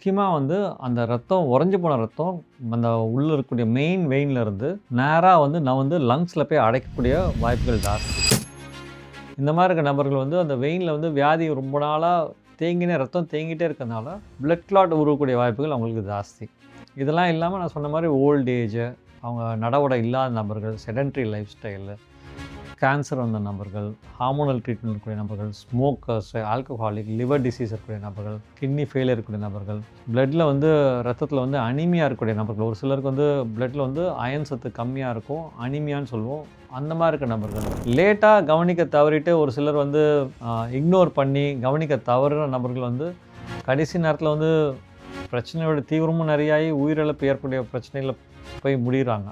முக்கியமாக வந்து அந்த ரத்தம் உறைஞ்சி போன ரத்தம் அந்த உள்ளே இருக்கக்கூடிய மெயின் வெயின்லேருந்து நேராக வந்து நான் வந்து லங்ஸில் போய் அடைக்கக்கூடிய வாய்ப்புகள் ஜாஸ்தி. இந்த மாதிரி இருக்க நபர்கள் வந்து அந்த வெயினில் வந்து வியாதி ரொம்ப நாளாக ரத்தம் தேங்கிட்டே இருக்கிறதுனால பிளட் கிளாட் உருவக்கூடிய வாய்ப்புகள் அவங்களுக்கு ஜாஸ்தி. இதெல்லாம் இல்லாமல் நான் சொன்ன மாதிரி ஓல்ட் ஏஜு, அவங்க நடவடை இல்லாத நபர்கள், செடென்ட்ரி லைஃப் ஸ்டைலு, கேன்சர் வந்த நபர்கள், ஹார்மோனல் ட்ரீட்மெண்ட் இருக்கக்கூடிய நபர்கள், ஸ்மோக்கர்ஸ், ஆல்கஹாலிக், லிவர் டிசீஸ் இருக்கக்கூடிய நபர்கள், கிட்னி ஃபெயிலியர் இருக்கக்கூடிய நபர்கள், பிளட்டில் வந்து ரத்தத்தில் வந்து அனிமியா இருக்கக்கூடிய நபர்கள். ஒரு சிலருக்கு வந்து பிளட்டில் வந்து அயன் சத்து கம்மியாக இருக்கும், அனிமியான்னு சொல்லுவோம். அந்த மாதிரி இருக்க நபர்கள் லேட்டாக கவனிக்க தவறிட்டு ஒரு சிலர் வந்து இக்னோர் பண்ணி கவனிக்க தவறுற நபர்கள் வந்து கடைசி நேரத்தில் வந்து பிரச்சனையோட தீவிரமும் நிறையாகி உயிரிழப்பு ஏற்படக்கூடிய பிரச்சனையில் போய் முடிகிறாங்க.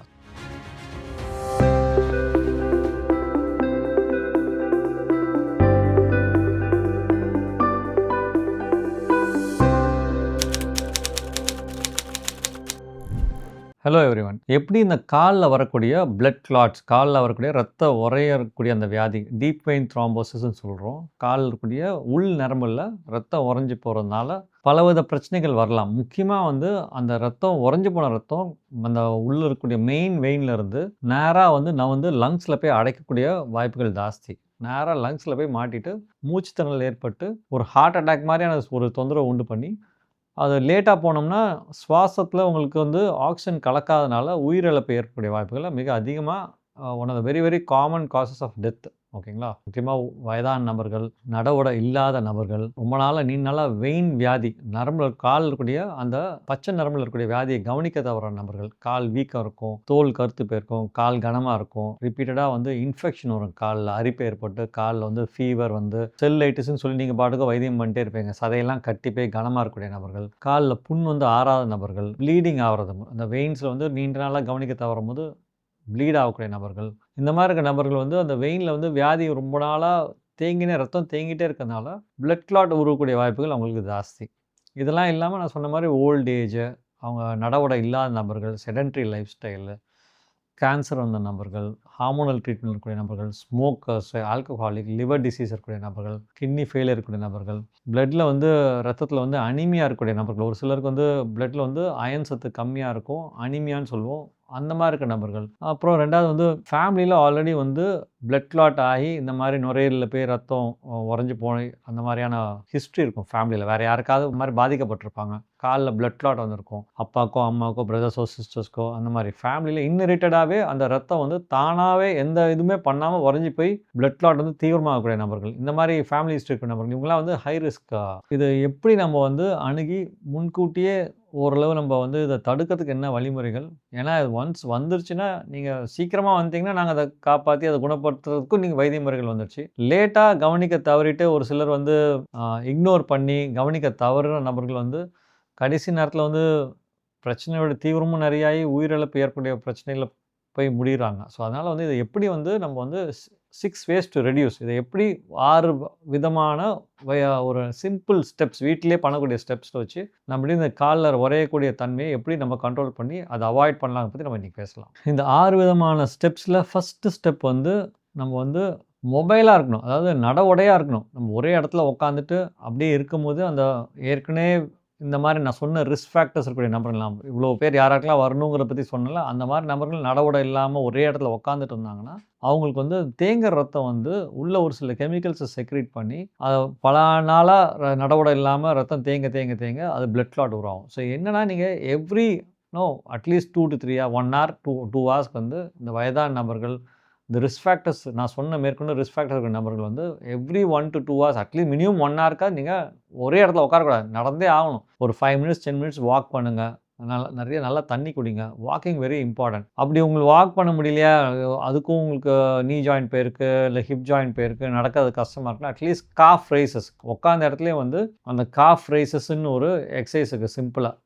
Hello everyone. எப்படி இந்த காலில் வரக்கூடிய பிளட் கிளாட்ஸ், காலில் வரக்கூடிய ரத்த உறையக்கூடிய அந்த வியாதி, டீப் வெயின் த்ராம்போசிஸ்ன்னு சொல்கிறோம். காலில் இருக்கக்கூடிய உள் நரம்பில் ரத்தம் உறைஞ்சி போகிறதுனால பலவித பிரச்சனைகள் வரலாம். முக்கியமாக வந்து அந்த ரத்தம் உறைஞ்சி போன ரத்தம் அந்த உள்ளே இருக்கக்கூடிய மெயின் வெயின்லேருந்து நேராக வந்து நான் வந்து லங்ஸில் போய் அடைக்கக்கூடிய வாய்ப்புகள் ஜாஸ்தி. நேராக லங்ஸில் போய் மாட்டிட்டு மூச்சுத்திணறல் ஏற்பட்டு ஒரு ஹார்ட் அட்டாக் மாதிரியான ஒரு தொந்தரவு உண்டு பண்ணி அது லேட்டாக போனோம்னா சுவாசத்தில் உங்களுக்கு வந்து ஆக்சிஜன் கலக்காதனால உயிரிழப்பு ஏற்படக்கூடிய வாய்ப்புகள் மிக அதிகமாக one of the very very common causes of death. ஓகேங்களா? முக்கியமாக வயதான நபர்கள், நடவுட இல்லாத நபர்கள், ரொம்ப நாளாக நீண்ட நாளாக வெயின் வியாதி, நரம்பில் கால் இருக்கக்கூடிய அந்த பச்சை நரம்பில் இருக்கக்கூடிய வியாதியை கவனிக்க தவற நபர்கள், கால் வீக்கம் இருக்கும், தோல் கருத்து போயிருக்கும், கால் கனமாக இருக்கும், ரிப்பீட்டடாக வந்து இன்ஃபெக்ஷன் வரும், காலில் அரிப்பு ஏற்பட்டு காலில் வந்து ஃபீவர் வந்து செல்லைட்டிஸ்ன்னு சொல்லி நீங்கள் பாட்டுக்கு வைத்தியம் பண்ணிட்டே இருப்பீங்க, சதையெல்லாம் கட்டி போய் கனமாக இருக்கக்கூடிய நபர்கள், காலில் புண் வந்து ஆறாத நபர்கள், ப்ளீடிங் ஆகிறது, அந்த வெயின்ஸில் வந்து நீண்ட நாளாக கவனிக்க தவறும் போது ப்ளீட் ஆகக்கூடிய நபர்கள், இந்த மாதிரி இருக்க நபர்கள் வந்து அந்த வெயினில் வந்து வியாதி ரொம்ப நாளாக ரத்தம் தேங்கிட்டே இருக்கிறதுனால பிளட் கிளாட் உருவக்கூடிய வாய்ப்புகள் அவங்களுக்கு ஜாஸ்தி. இதெல்லாம் இல்லாமல் நான் சொன்ன மாதிரி ஓல்ட் ஏஜு, அவங்க நடவடை இல்லாத நபர்கள், செடென்ட்ரி லைஃப் ஸ்டைலு, கேன்சர் வந்த நபர்கள், ஹார்மோனல் ட்ரீட்மெண்ட் இருக்கக்கூடிய நபர்கள், ஸ்மோக்கர்ஸ், ஆல்கஹாலிக், லிவர் டிசீஸ் இருக்கக்கூடிய நபர்கள், கிட்னி ஃபெயிலியர் இருக்கக்கூடிய நபர்கள், பிளட்டில் வந்து ரத்தத்தில் வந்து அனிமியா இருக்கக்கூடிய நபர்கள். ஒரு சிலருக்கு வந்து பிளட்டில் வந்து அயன் சத்து கம்மியாக இருக்கும், அனிமியான்னு சொல்லுவோம். அந்த மாதிரி இருக்க நபர்கள். அப்புறம் 2வது வந்து ஃபேமிலியில் ஆல்ரெடி வந்து பிளட் கிளாட் ஆகி இந்த மாதிரி நுரையீரலில் போய் ரத்தம் உறைஞ்சி போய் அந்த மாதிரியான ஹிஸ்ட்ரி இருக்கும் ஃபேமிலியில். வேறு யாருக்காவது இந்த மாதிரி பாதிக்கப்பட்டிருப்பாங்க. காலில் பிளட் கிளாட் வந்திருக்கும், அப்பாக்கோ அம்மாவுக்கோ பிரதர்ஸோ சிஸ்டர்ஸ்க்கோ. அந்த மாதிரி ஃபேமிலியில் இன்னரிட்டடாகவே அந்த ரத்தம் வந்து தானாகவே எந்த இதுவுமே பண்ணாமல் உறைஞ்சி போய் பிளட் கிளாட் வந்து தீவிரமாகக்கூடிய நபர்கள், இந்த மாதிரி ஃபேமிலி ஹிஸ்ட்ரி இருக்கிற நபர்கள், இவங்களாம் வந்து ஹை ரிஸ்க். இது எப்படி நம்ம வந்து அணுகி முன்கூட்டியே ஓரளவு நம்ம வந்து இதை தடுக்கிறதுக்கு என்ன வழிமுறைகள்? ஏன்னா இது ஒன்ஸ் வந்துருச்சுன்னா நீங்கள் சீக்கிரமாக வந்துட்டிங்கன்னா நாங்கள் அதை காப்பாற்றி அதை குணப்படுத்துறதுக்கும் நீங்கள் வைத்திய முறைகள் வந்துடுச்சு. லேட்டாக கவனிக்க தவறிட்டு ஒரு சிலர் வந்து இக்னோர் பண்ணி கவனிக்க தவறுற நபர்கள் வந்து கடைசி நேரத்தில் வந்து பிரச்சனையோட தீவிரமும் நிறையாகி உயிரிழப்பு ஏற்படக்கூடிய பிரச்சனையில் போய் முடிகிறாங்க. ஸோ அதனால் வந்து இதை எப்படி வந்து நம்ம வந்து 6 ways to reduce, இதை எப்படி 6 விதமான ஒரு சிம்பிள் ஸ்டெப்ஸ், வீட்டிலே பண்ணக்கூடிய ஸ்டெப்ஸை வச்சு நம்ம இந்த காலில் உறையக்கூடிய தன்மையை எப்படி நம்ம கண்ட்ரோல் பண்ணி அதை அவாய்ட் பண்ணலாம்னு பற்றி நம்ம இன்றைக்கி பேசலாம். இந்த 6 விதமான ஸ்டெப்ஸில் ஃபஸ்ட்டு ஸ்டெப் வந்து நம்ம வந்து மொபைலாக இருக்கணும். அதாவது நடவுடையாக இருக்கணும். நம்ம ஒரே இடத்துல உட்காந்துட்டு அப்படியே இருக்கும்போது அந்த ஏற்கனவே இந்த மாதிரி நான் சொன்ன ரிஸ்க் ஃபேக்டர்ஸ் இருக்கக்கூடிய நபர்கள்லாம், இவ்வளோ பேர் யாராக்கெல்லாம் வரணுங்கிறத பற்றி சொன்னல, அந்த மாதிரி நபர்கள் நடவுடை இல்லாமல் ஒரே இடத்துல உட்காந்துட்டு இருந்தாங்கன்னா அவங்களுக்கு வந்து தேங்குற ரத்தம் வந்து உள்ள ஒரு சில கெமிக்கல்ஸை செக்ரேட் பண்ணி அதை பல நாளாக நடவுடை இல்லாமல் ரத்தம் தேங்க அது பிளட் கிளாட் உருவாகும். ஸோ என்னென்னா நீங்கள் every at least 2 to 3 1 hour 2 hours வந்து இந்த வயதான நபர்கள், இந்த ரிஸ்க் ஃபேக்டர்ஸ் நான் சொன்ன மேற்கொண்டு ரிஸ்க் ஃபேக்டர் இருக்கிற நபர்கள் வந்து every 1 to 2 hours at least minimum 1 hourக்காக நீங்கள் ஒரே இடத்துல உட்காரக்கூடாது, நடந்தே ஆகணும். ஒரு 5 minutes 10 minutes வாக் பண்ணுங்கள், நல்லா தண்ணி குடிங்க. Walking very important. அப்படி உங்களுக்கு வாக் பண்ண முடியலையா, அதுக்கும் உங்களுக்கு நீ ஜாயிண்ட் போயிருக்கு, இல்லை ஹிப் ஜாயிண்ட் போயிருக்கு, நடக்கிறது கஷ்டமாக இருக்குன்னா அட்லீஸ்ட் காஃப் ரைசஸ், உட்காந்த இடத்துலேயே வந்து அந்த காஃப் ரைசஸ்ன்னு ஒரு எக்ஸசைஸுக்கு சிம்பிளாக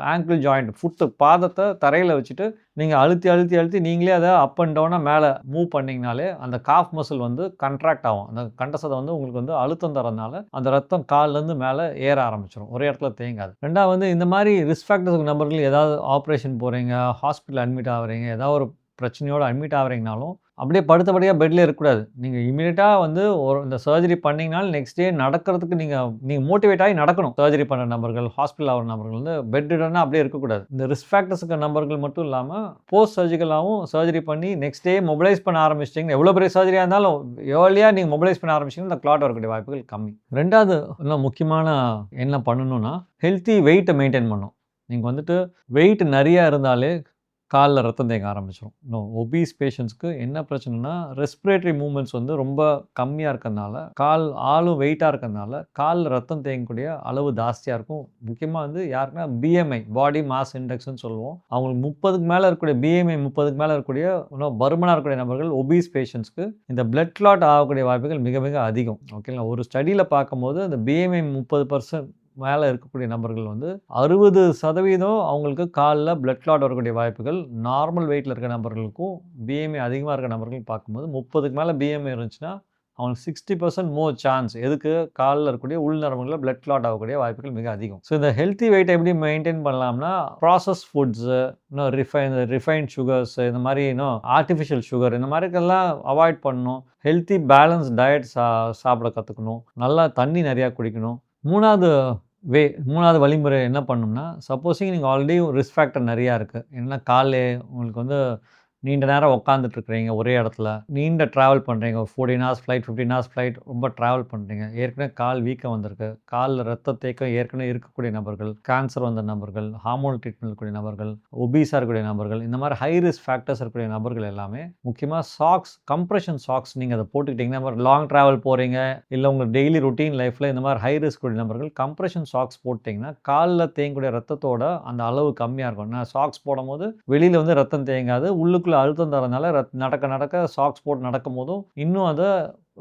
ஆங்கிள் ஜாயிண்ட், ஃபுட்டு பாதத்தை தரையில் வச்சுட்டு நீங்கள் அழுத்தி நீங்களே அதை அப் அண்ட் டவுனாக மேலே மூவ் பண்ணிங்கனாலே அந்த காஃப் மசில் வந்து கண்ட்ராக்ட் ஆகும். அந்த கண்டசதை வந்து உங்களுக்கு வந்து அழுத்தம் தரதுனால அந்த ரத்தம் கால்லேருந்து மேலே ஏற ஆரம்பிச்சிடும், ஒரே இடத்துல தேங்காது. 2வது வந்து இந்த மாதிரி ரிஸ்க் ஃபேக்டர்ஸ் நபர்கள் ஏதாவது ஆப்ரேஷன் போகிறீங்க, ஹாஸ்பிட்டல் அட்மிட் ஆகிறீங்க, ஏதாவது ஒரு பிரச்சனையோடு அட்மிட் ஆகிறீங்கனாலும் அப்படியே படுத்தபடியா பெட்ல இருக்கக்கூடாது. நீங்க இம்மீடியட்டா வந்து இந்த சர்ஜரி பண்ணீங்கனாலும் நெக்ஸ்ட் டே நடக்கிறதுக்கு நீங்க நீங்க மோட்டிவேட் ஆகி நடக்கணும். சர்ஜரி பண்ண நபர்கள், ஹாஸ்பிட்டல் ஆகுற நபர்கள் வந்து பெட் ரிடன்னா அப்படியே இருக்கக்கூடாது. இந்த ரிஸ்க் ஃபேக்டர்ஸ் இருக்க நபர்கள் மட்டும் இல்லாம, போஸ்ட் சர்ஜிக்கலாவும் சர்ஜரி பண்ணி நெக்ஸ்ட் டே மொபிலைஸ் பண்ண ஆரம்பிச்சிட்டீங்கன்னா, எவ்வளோ பெரிய சர்ஜரியா இருந்தாலும் ஏர்லியா நீங்க மொபிலைஸ் பண்ண ஆரம்பிச்சீங்கன்னா, இந்த கிளாட் வரக்கூடிய வாய்ப்புகள் கம்மி. 2வது இன்னும் முக்கியமான என்ன பண்ணணும்னா, ஹெல்த்தி வெயிட்ட மெயின்டெயின் பண்ணணும். நீங்க வந்துட்டு வெயிட் நெறையா இருந்தாலே கால்ல ரத்தம் தேங்க ஆரம்பிச்சுரும். இன்னும் ஒபீஸ் பேஷண்ட்ஸ்க்கு என்ன பிரச்சனைனா, ரெஸ்பிரேட்டரி மூவ்மெண்ட்ஸ் வந்து ரொம்ப கம்மியா இருக்கறனால, ஆளும் வெயிட்டா இருக்கறனால, கால்ல ரத்தம் தேங்கக்கூடிய அளவு ஜாஸ்தியா இருக்கும். முக்கியமா வந்து யாருக்குன்னா பிஎம்ஐ, பாடி மாஸ் இண்டெக்ஸ்ன்னு சொல்லுவோம். அவங்களுக்கு 30க்கு மேல இருக்கக்கூடிய பிஎம்ஐ 30க்கு மேல இருக்கக்கூடிய இன்னும் பருமனா இருக்கக்கூடிய நபர்கள், ஒபீஸ் பேஷண்ட்ஸ்க்கு இந்த பிளட் கிளாட் ஆகக்கூடிய வாய்ப்புகள் மிக மிக அதிகம். ஓகேங்களா? ஒரு ஸ்டடியில பார்க்கும்போது அந்த பிஎம்ஐ 30% மேல இருக்கக்கூடிய நபர்கள் வந்து 60% அவங்களுக்கு கால்ல பிளட் கிளாட் வரக்கூடிய வாய்ப்புகள், நார்மல் வெயிட்ல இருக்க நபர்களுக்கும், பிஎம்ஐ அதிகமா இருக்க நபர்கள் பார்க்கும்போது 30க்கு மேல பிஎம்ஐ இருந்துச்சுன்னா, அவங்களுக்கு 60% மோர் சான்ஸ் எதுக்கு கால்ல இருக்கக்கூடிய உள் நரம்புகள்ல பிளட் கிளாட் ஆகக்கூடிய வாய்ப்புகள் மிக அதிகம். ஸோ இந்த ஹெல்த்தி வெயிட்ட எப்படி மெயின்டெயின் பண்ணலாம்னா, ப்ராசஸ்ட் ஃபுட்ஸு, இன்னும் ரிஃபைன்ட் சுகர்ஸ் இந்த மாரி இன்னும் ஆர்டிஃபிஷியல் சுகர் இந்த மாரிக்கெல்லாம் அவாய்ட் பண்ணணும். ஹெல்த்தி பேலன்ஸ் டயட் சாப்பிட கத்துக்கணும். நல்லா தண்ணி நெறையா குடிக்கணும். 3வது வழிமுறை என்ன பண்ணணும்னா, சப்போஸிங் நீங்க ஆல்ரெடி ரிஸ்க் ஃபேக்டர் நெறையா இருக்கு. என்னன்னா உங்களுக்கு வந்து நீண்ட நேரம் உட்காந்துட்டு இருக்கிறீங்க ஒரே இடத்துல. நீண்ட டிராவல் பண்ணுறீங்க. 14 ஹார்ஸ் ஃப்ளைட், 15 ஹார்ஸ் ஃப்ளைட் ரொம்ப டிராவல் பண்ணுறீங்க. ஏற்கனவே கால் வீக்கம் வந்திருக்கு. கால்ல ரத்த தேக்கம் ஏற்கனவே இருக்கக்கூடிய நபர்கள், கேன்சர் வந்த நபர்கள், ஹார்மோன் ட்ரீட்மெண்ட் இருக்கக்கூடிய நபர்கள், ஒபீஸா இருக்கக்கூடிய நபர்கள், இந்த மாதிரி ஹை ரிஸ்க் ஃபேக்டர்ஸ் இருக்கக்கூடிய நபர்கள் எல்லாமே முக்கியமா கம்ப்ரஷன் சாக்ஸ் நீங்க அத போட்டுக்கிட்டீங்கன்னா, லாங் டிராவல் போறீங்க, இல்ல உங்க டெய்லி ரொட்டீன் லைஃப்ல இந்த மாதிரி ஹை ரிஸ்க் உடைய நபர்கள் கம்ப்ரஷன் சாக்ஸ் போட்டீங்கன்னா, கால்ல தேங்கக்கூடிய ரத்தத்தோட அந்த அளவு கம்மியா இருக்கும். நான் சாக்ஸ் போடும்போது வெளியில வந்து ரத்தம் தேங்காது. உள்ளுக்குள்ள அழுத்தம் தரனால நடக்க நடக்க சாக்ஸ் போட்டு நடக்கும்போதும் இன்னும்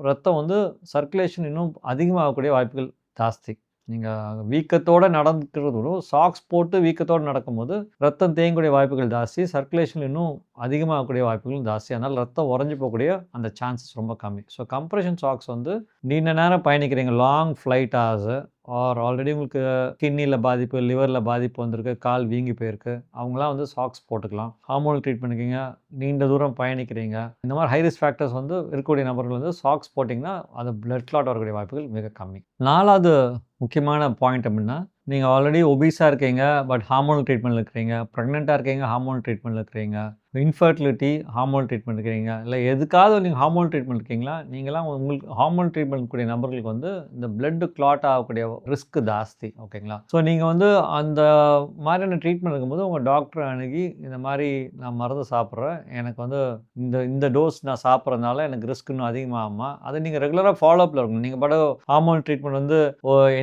ரத்தம் வந்து சர்க்குலேஷன் இன்னும் அதிகமாகக்கூடிய வாய்ப்புகள் ஜாஸ்தி. நீங்க வீக்கத்தோட நடக்கிறதும் சாக்ஸ் போட்டு வீக்கத்தோட நடக்கும்போது ரத்தம் தேங்கக்கூடிய வாய்ப்புகள் ஜாஸ்தி. சர்க்குலேஷன் இன்னும் அதிகமாகக்கூடிய வாய்ப்புகளும் ஜாஸ்தி. அதனால ரத்தம் உறைஞ்சு போகக்கூடிய அந்த சான்சஸ் ரொம்ப கம்மி. ஸோ கம்ப்ரஷன் சாக்ஸ் வந்து நீண்ட நேரம் பயணிக்கிறீங்க, லாங் ஃப்ளைட் ஹார்ஸ் ஆல்ரெடி உங்களுக்கு கிட்னியில் பாதிப்பு, லிவரில் பாதிப்பு வந்திருக்கு, கால் வீங்கி போயிருக்கு, அவங்களாம் வந்து சாக்ஸ் போட்டுக்கலாம். ஹார்மோனல் ட்ரீட்மெண்ட் பண்ணிக்கிங்க, நீண்ட தூரம் பயணிக்கிறீங்க, இந்த மாதிரி ஹை ரிஸ்க் ஃபேக்டர்ஸ் வந்து இருக்கக்கூடிய நபர்கள் வந்து சாக்ஸ் போட்டிங்கன்னா அது பிளட் கிளாட் வரக்கூடிய வாய்ப்புகள் மிக கம்மி. 4வது முக்கியமான பாயிண்ட் அப்படின்னா, நீங்கள் ஆல்ரெடி ஒபீஸாக இருக்கீங்க, பட் ஹார்மோனல் ட்ரீட்மெண்ட்டில் இருக்கிறீங்க, ப்ரெக்னெண்ட்டாக இருக்கீங்க, ஹார்மோனல் ட்ரீட்மெண்ட்டில் இருக்கிறீங்க, இன்ஃபர்டிலிட்டி ஹார்மோனல் ட்ரீட்மெண்ட் இருக்கிறீங்க, இல்லை எதுக்காவது நீங்கள் ஹார்மோனல் ட்ரீட்மெண்ட் இருக்கீங்களா, நீங்களாம் உங்களுக்கு ஹார்மோனல் ட்ரீட்மெண்ட் கூடிய நபர்களுக்கு வந்து இந்த பிளட் கிளாட் ஆகக்கூடிய ரிஸ்க் ஜாஸ்தி. ஓகேங்களா? ஸோ நீங்கள் வந்து அந்த மாதிரியான ட்ரீட்மெண்ட் இருக்கும்போது உங்கள் டாக்டரை அணுகி இந்த மாதிரி நான் மருந்து சாப்பிட்றேன், எனக்கு வந்து இந்த டோஸ் நான் சாப்பிட்றதுனால எனக்கு ரிஸ்க் இன்னும் அதிகமாகுமா, அதை நீங்கள் ரெகுலராக ஃபாலோஅப்பில் இருக்கணும். நீங்கள் பாட்டு ஹார்மோனல் ட்ரீட்மெண்ட் வந்து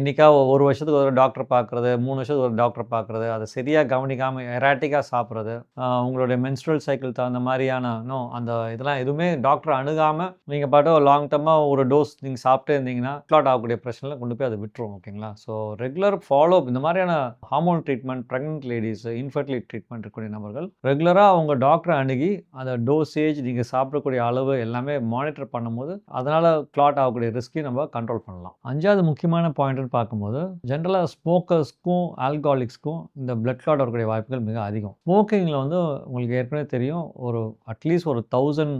என்னைக்கா ஒரு வருஷத்துக்கு ஒரு டாக்டர் பார்க்குறது, 3 வருஷத்துக்கு ஒரு டாக்டர் பார்க்குறது, அதை சரியாக கவனிக்காமல் எராட்டிக்காக சாப்பிட்றது, உங்களுடைய மென்ஸ்ட்ரல் சைக்கிள் தகுந்த மாதிரியான இதெல்லாம் எதுவுமே டாக்டர் அணுகாமல் நீங்கள் பாட்டு லாங் டர்மாக ஒரு டோஸ் நீங்கள் சாப்பிட்டே இருந்தீங்கன்னா கிளாட் ஆகக்கூடிய பிரச்சனையில் கொண்டு போய் அதை விட்டுரும். ஓகேங்களா? ஸோ ரெகுலர் ஃபாலோஅப் இந்த மாதிரியான hormone treatment, pregnant ladies, infertility treatment இருக்கக்கூடிய நபர்கள் ரெகுலராக அவங்க டாக்டரை அணுகி அந்த டோசேஜ் நீங்கள் சாப்பிடக்கூடிய அளவு எல்லாமே மானிட்டர் பண்ணும்போது அதனால் கிளாட் ஆகக்கூடிய ரிஸ்க்கையும் நம்ம கண்ட்ரோல் பண்ணலாம். 5வது முக்கியமான பாயிண்ட்னு பார்க்கும்போது, ஜென்ரலாக ஸ்மோக்கர்ஸ்க்கும் ஆல்கஹாலிக்ஸ்க்கும் இந்த பிளட் கிளாட் வரக்கூடிய வாய்ப்புகள் மிக அதிகம். ஸ்மோக்கிங்கில் வந்து உங்களுக்கு ஏற்கனவே தெரியும், அட்லீஸ்ட் ஒரு 1000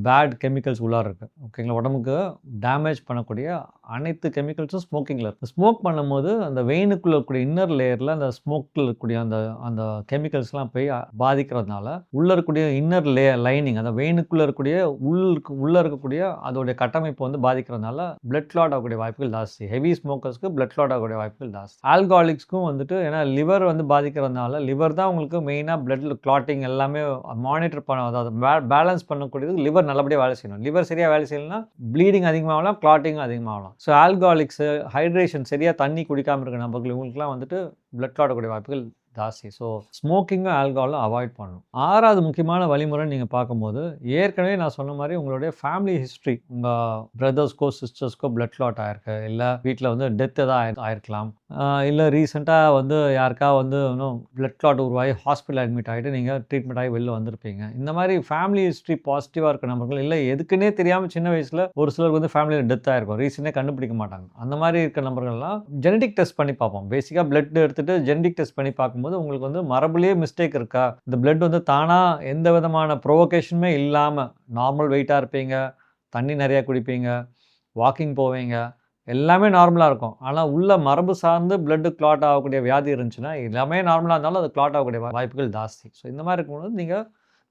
பேட் கெமிக்கல்ஸ் உள்ளார இருக்குது. ஓகேங்களா? உடம்புக்கு டேமேஜ் பண்ணக்கூடிய அனைத்து கெமிக்கல்ஸும் ஸ்மோக்கிங்கில் இருக்குது. ஸ்மோக் பண்ணும்போது அந்த வெயினுக்குள்ளே இருக்கக்கூடிய இன்னர் லேயரில் அந்த ஸ்மோக்கில் இருக்கக்கூடிய அந்த கெமிக்கல்ஸ்லாம் போய் பாதிக்கிறதுனால உள்ளே இருக்கக்கூடிய இன்னர் லைனிங் அந்த வெயினுக்குள்ளே இருக்கக்கூடிய உள்ளே இருக்கக்கூடிய அதோடைய கட்டமைப்பு வந்து பாதிக்கிறதுனால பிளட் கிளாட் ஆகக்கூடிய வாய்ப்புகள் ஜாஸ்தி. ஹெவி ஸ்மோக்கர்ஸ்க்கு பிளட் கிளாட் ஆகக்கூடிய வாய்ப்புகள் ஜாஸ்தி. ஆல்கஹாலிக்ஸ்க்கும் வந்துட்டு ஏன்னா லிவர் வந்து பாதிக்கிறதுனால லிவர் தான் உங்களுக்கு மெயினாக பிளட் கிளாட்டிங் எல்லாமே மானிட்டர் பண்ண, அதாவது பேலன்ஸ் பண்ணக்கூடியது லிவர் நல்லபடியாக வேலை செய்யணும். லிவர் சரியாக வேலை செய்யலைன்னா ப்ளீடிங் அதிகமாகலாம், கிளாட்டிங் அதிகமாகலாம். ஸோ ஆல்கஹாலிக்ஸு, ஹைட்ரேஷன் சரியாக தண்ணி குடிக்காமல் இருக்கிற நபர்கள் இவங்களுக்குலாம் வந்துட்டு பிளட் கிளாட் ஆகக்கூடிய வாய்ப்புகள் ஜாஸ்தி. ஸோ ஸ்மோக்கிங்கும் ஆல்கஹாலும் அவாய்ட் பண்ணணும். 6வது முக்கியமான வழிமுறை நீங்கள் பார்க்கும்போது, ஏற்கனவே நான் சொன்ன மாதிரி உங்களுடைய ஃபேமிலி ஹிஸ்ட்ரி, உங்கள் பிரதர்ஸ்க்கோ சிஸ்டர்ஸ்க்கோ பிளட் கிளாட் ஆயிருக்கு, இல்லை வீட்டில் வந்து டெத் எதாவது ஆயிருக்கலாம், இல்ல ரீசென்ட்டா வந்து யாருக்கா வந்து இன்னும் பிளட் கிளாட் உருவாகி ஹாஸ்பிட்டல் அட்மிட் ஆயிட்டு நீங்க ட்ரீட்மெண்ட் ஆகி வெளில வந்திருப்பீங்க. இந்த மாரி ஃபேமிலி ஹிஸ்டரி பாசிட்டிவா இருக்க நபர்கள், இல்ல எதுக்குன்னே தெரியாம சின்ன வயசுல ஒரு சிலருக்கு வந்து ஃபேமிலில டெத் ஆயிருக்கும். ரீசனே கண்டுபிடிக்க மாட்டாங்க. அந்த மாரி இருக்க நபர்கள்லாம் ஜெனடிக் டெஸ்ட் பண்ணி பார்ப்போம். பேசிக்கா பிளட் எடுத்துட்டு ஜெனடிக் டெஸ்ட் பண்ணி பார்க்கும்போது, உங்களுக்கு வந்து மரபுலயே மிஸ்டேக் இருக்கா? இந்த பிளட் வந்து தானா எந்த விதமான ப்ரொவோகேஷனுமே இல்லாம நார்மல் வெயிட்டா இருப்பீங்க, தண்ணி நெறைய குடிப்பீங்க, வாக்கிங் போவீங்க. எல்லாமே நார்மலா இருக்கும். ஆனா, உள்ள மரபு சார்ந்து பிளட் கிளாட் ஆகக்கூடிய வியாதி இருந்துச்சுன்னா, எல்லாமே நார்மலா இருந்தாலும் அது கிளாட் ஆகக்கூடிய வாய்ப்புகள் ஜாஸ்தி. ஸோ, இந்த மாரி இருக்கும்போது நீங்க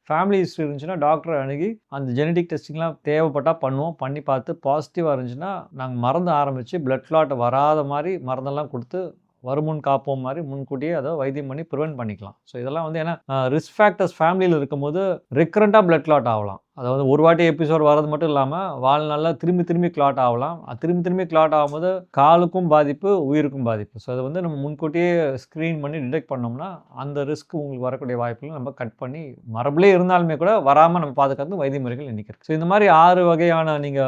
ஃபேமிலி ஹிஸ்டரி இருந்துச்சுன்னா, டாக்டர அணுகி அந்த ஜெனடிக் டெஸ்டிங்லாம் தேவைப்பட்டா பண்ணுவோம். பண்ணி பார்த்து பாசிட்டிவா இருந்துச்சுன்னா, நாங்க மருந்து ஆரம்பிச்சு பிளட் கிளாட் வராத மாரி மருந்தெல்லாம் குடுத்து வருமுன் காப்போம் மாரி முன்கூட்டியே அத வைத்தியம் பண்ணி பிரிவென்ட் பண்ணிக்கலாம். ஸோ, இதெல்லாம் வந்து ஏன்னா ரிஸ்க் ஃபேக்டர்ஸ் ஃபேமிலில இருக்கும்போது ரெக்கரன்ட்டா பிளட் கிளாட் ஆகலாம். அதாவது ஒரு வாட்டி எபிசோட் வர்றது மட்டும் இல்லாம, வாழ்நாள்ல திரும்பி திரும்பி கிளாட் ஆகலாம். திரும்பி திரும்பி கிளாட் ஆகும்போது காலுக்கும் பாதிப்பு, உயிருக்கும் பாதிப்பு. ஸோ, அத வந்து நம்ம முன்கூட்டியே ஸ்க்ரீன் பண்ணி டிடெக்ட் பண்ணோம்னா, அந்த ரிஸ்க் உங்களுக்கு வரக்கூடிய வாய்ப்புகள நம்ம கட் பண்ணி மரபுலயே இருந்தாலுமே கூட வராம நம்ம பாதுகாக்க வைத்திய முறைகள் இன்னைக்கு இருக்கு. ஸோ, இந்த மாரி 6 வகையான நீங்க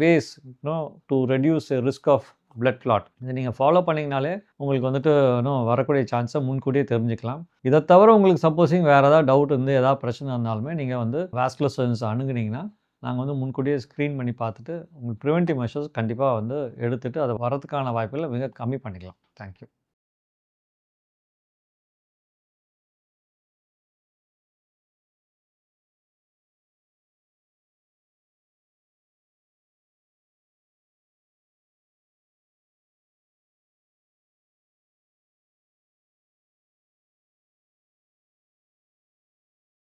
ways to reduce risk of blood clot. இத நீங்க ஃபாலோ பண்ணீங்கனாலே, உங்களுக்கு வந்துட்டு இன்னும் வரக்கூடிய சான்ஸ முன்கூட்டியே தெரிஞ்சுக்கலாம். இத தவிர உங்களுக்கு சப்போஸிங் வேற ஏதாவது டவுட் இருந்து ஏதாவது பிரச்சனை இருந்தாலுமே, நீங்க வந்து வாஸ்குலர் சர்ஜன்ஸ அணுகுனீங்கன்னா, நாங்க வந்து முன்கூட்டியே ஸ்க்ரீன் பண்ணி பார்த்துட்டு, உங்களுக்கு பிரிவென்டிவ் மெஷர்ஸ் கண்டிப்பா வந்து எடுத்துட்டு, அது வரதுக்கான வாய்ப்புகள மிக கம்மி பண்ணிக்கலாம். Thank you.